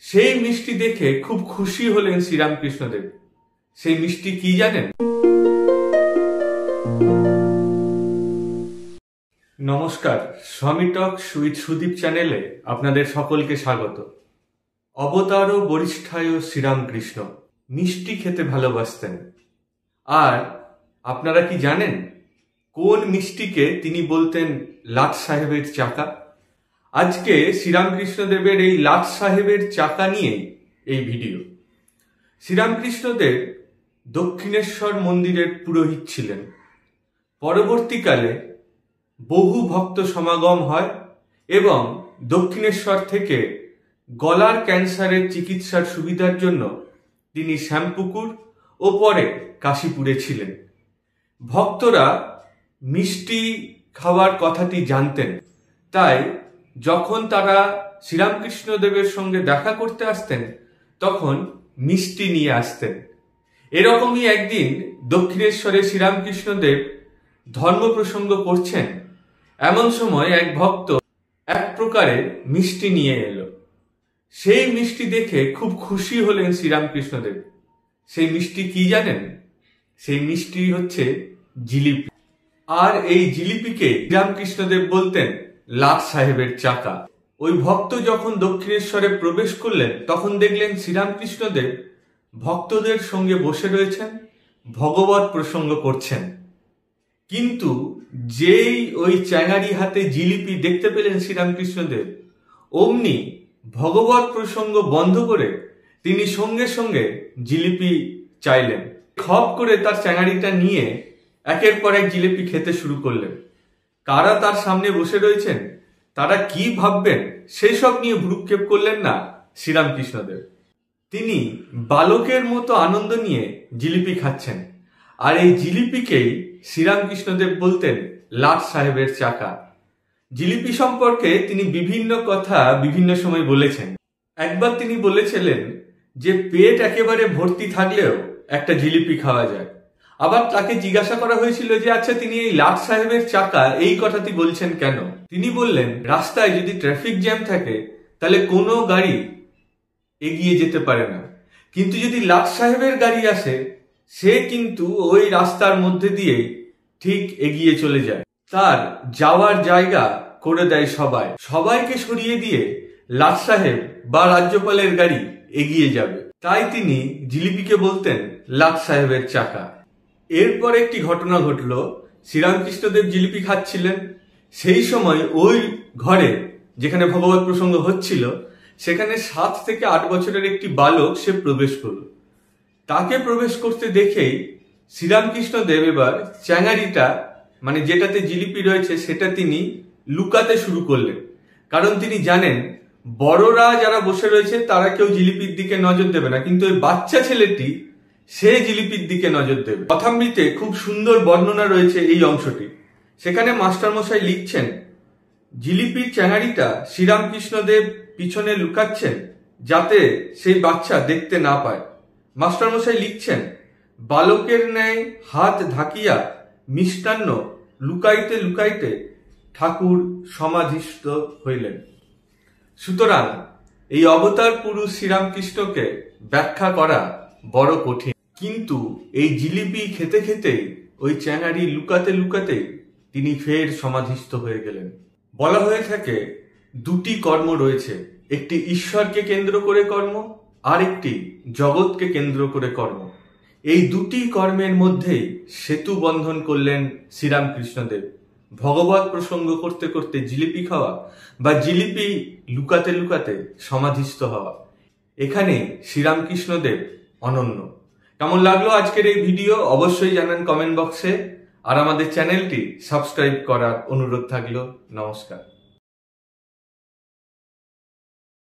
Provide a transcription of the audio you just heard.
সেই মিষ্টি দেখে খুব খুশি হলেন শ্রীরামকৃষ্ণদেব। সেই মিষ্টি কি জানেন? নমস্কার, স্বামী টক উইথ সুদীপ চ্যানেলে আপনাদের সকলকে স্বাগত। অবতার বরিষ্ঠায় শ্রীরামকৃষ্ণ মিষ্টি খেতে ভালোবাসতেন। আর আপনারা কি জানেন কোন মিষ্টিকে তিনি বলতেন লাট সাহেবের চাকা? আজকে শ্রীরামকৃষ্ণদেবের এই লাট সাহেবের চাকা নিয়ে এই ভিডিও। শ্রীরামকৃষ্ণদেব দক্ষিণেশ্বর মন্দিরের পুরোহিত ছিলেন। পরবর্তীকালে বহু ভক্ত সমাগম হয় এবং দক্ষিণেশ্বর থেকে গলার ক্যান্সারের চিকিৎসার সুবিধার জন্য তিনি শ্যামপুকুর ও পরে কাশীপুরে ছিলেন। ভক্তরা মিষ্টি খাওয়ার কথাটি জানতেন, তাই যখন তারা শ্রীরামকৃষ্ণদেবের সঙ্গে দেখা করতে আসতেন তখন মিষ্টি নিয়ে আসতেন। এরকমই একদিন দক্ষিণেশ্বরে শ্রীরামকৃষ্ণদেব ধর্ম প্রসঙ্গ করছেন, এমন সময় এক ভক্ত এক প্রকারের মিষ্টি নিয়ে এলো। সেই মিষ্টি দেখে খুব খুশি হলেন শ্রীরামকৃষ্ণদেব। সেই মিষ্টি কি জানেন? সেই মিষ্টি হচ্ছে জিলিপি। আর এই জিলিপিকে শ্রীরামকৃষ্ণদেব বলতেন লাট সাহেবের চাকা। ওই ভক্ত যখন দক্ষিণেশ্বরে প্রবেশ করলেন তখন দেখলেন শ্রীরামকৃষ্ণদেব ভক্তদের সঙ্গে বসে রয়েছেন, ভগবত প্রসঙ্গ করছেন। কিন্তু যেই ওই চ্যাঙারি হাতে জিলিপি দেখতে পেলেন শ্রীরামকৃষ্ণদেব, অমনি ভগবত প্রসঙ্গ বন্ধ করে তিনি সঙ্গে সঙ্গে জিলিপি চাইলেন। খপ করে তার চ্যাঙারিটা নিয়ে একের পর এক জিলিপি খেতে শুরু করলেন। কারা তার সামনে বসে রয়েছেন, তারা কি ভাববেন সেই সব নিয়ে ভ্রুক্ষেপ করলেন না শ্রীরামকৃষ্ণদেব। তিনি বালকের মতো আনন্দ নিয়ে জিলিপি খাচ্ছেন। আর এই জিলিপিকেই শ্রীরামকৃষ্ণদেব বলতেন লাট সাহেবের চাকা। জিলিপি সম্পর্কে তিনি বিভিন্ন কথা বিভিন্ন সময় বলেছেন। একবার তিনি বলেছিলেন যে পেট একেবারে ভর্তি থাকলেও একটা জিলিপি খাওয়া যায়। আবার তাকে জিজ্ঞাসা করা হয়েছিল যে আচ্ছা, তিনি এই লাট সাহেবের চাকা এই কথাটি বলছেন কেন? তিনি বললেন, রাস্তায় যদি ট্রাফিক জ্যাম থাকে তাহলে কোনো গাড়ি এগিয়ে যেতে পারে না, কিন্তু যদি লাট সাহেবের গাড়ি আসে সে কিন্তু ওই রাস্তার মধ্যে দিয়ে ঠিক এগিয়ে চলে যায়। তার যাওয়ার জায়গা করে দেয় সবাইকে সরিয়ে দিয়ে লাট সাহেব বা রাজ্যপালের গাড়ি এগিয়ে যাবে। তাই তিনি জিলিপিকে বলতেন লাট সাহেবের চাকা। এরপর একটি ঘটনা ঘটল। শ্রীরামকৃষ্ণদেব জিলিপি খাচ্ছিলেন, সেই সময় ওই ঘরে যেখানে ভগবত প্রসঙ্গ হচ্ছিল সেখানে 7 থেকে 8 বছরের একটি বালক সে প্রবেশ করল। তাকে প্রবেশ করতে দেখেই শ্রীরামকৃষ্ণদেব এবার চ্যাঙারিটা মানে যেটাতে জিলিপি রয়েছে সেটা তিনি লুকাতে শুরু করলেন। কারণ তিনি জানেন বড়রা যারা বসে রয়েছে তারা কেউ জিলিপির দিকে নজর দেবে না, কিন্তু ওই বাচ্চা ছেলেটি সে জিলিপির দিকে নজর দেবে। কথামৃতে খুব সুন্দর বর্ণনা রয়েছে এই অংশটি। সেখানে মাস্টারমশাই লিখছেন, জিলিপির চ্যাঙারিটা শ্রীরামকৃষ্ণদেব পিছনে লুকাচ্ছেন যাতে সেই বাচ্চা দেখতে না পায়। মাস্টারমশাই লিখছেন, বালকের ন্যায় হাত ঢাকিয়া মিষ্টান্ন লুকাইতে লুকাইতে ঠাকুর সমাধিস্থ হইলেন। সুতরাং এই অবতার পুরুষ শ্রীরামকৃষ্ণকে ব্যাখ্যা করা বড় কঠিন, কিন্তু এই জিলিপি খেতে খেতেই ওই চ্যাঙারি লুকাতে লুকাতে তিনি ফের সমাধিস্থ হয়ে গেলেন। বলা হয়ে থাকে দুটি কর্ম রয়েছে, একটি ঈশ্বরকে কেন্দ্র করে কর্ম, আর একটি জগৎকে কেন্দ্র করে কর্ম। এই দুটি কর্মের মধ্যেই সেতু বন্ধন করলেন শ্রীরামকৃষ্ণদেব। ভগবত প্রসঙ্গ করতে করতে জিলিপি খাওয়া বা জিলিপি লুকাতে লুকাতে সমাধিস্থ হওয়া, এখানে শ্রীরামকৃষ্ণদেব অনন্য। কেমন লাগলো আজকের এই ভিডিও অবশ্যই জানান কমেন্ট বক্সে, আর আমাদের চ্যানেলটি সাবস্ক্রাইব করার অনুরোধ থাকলো। নমস্কার।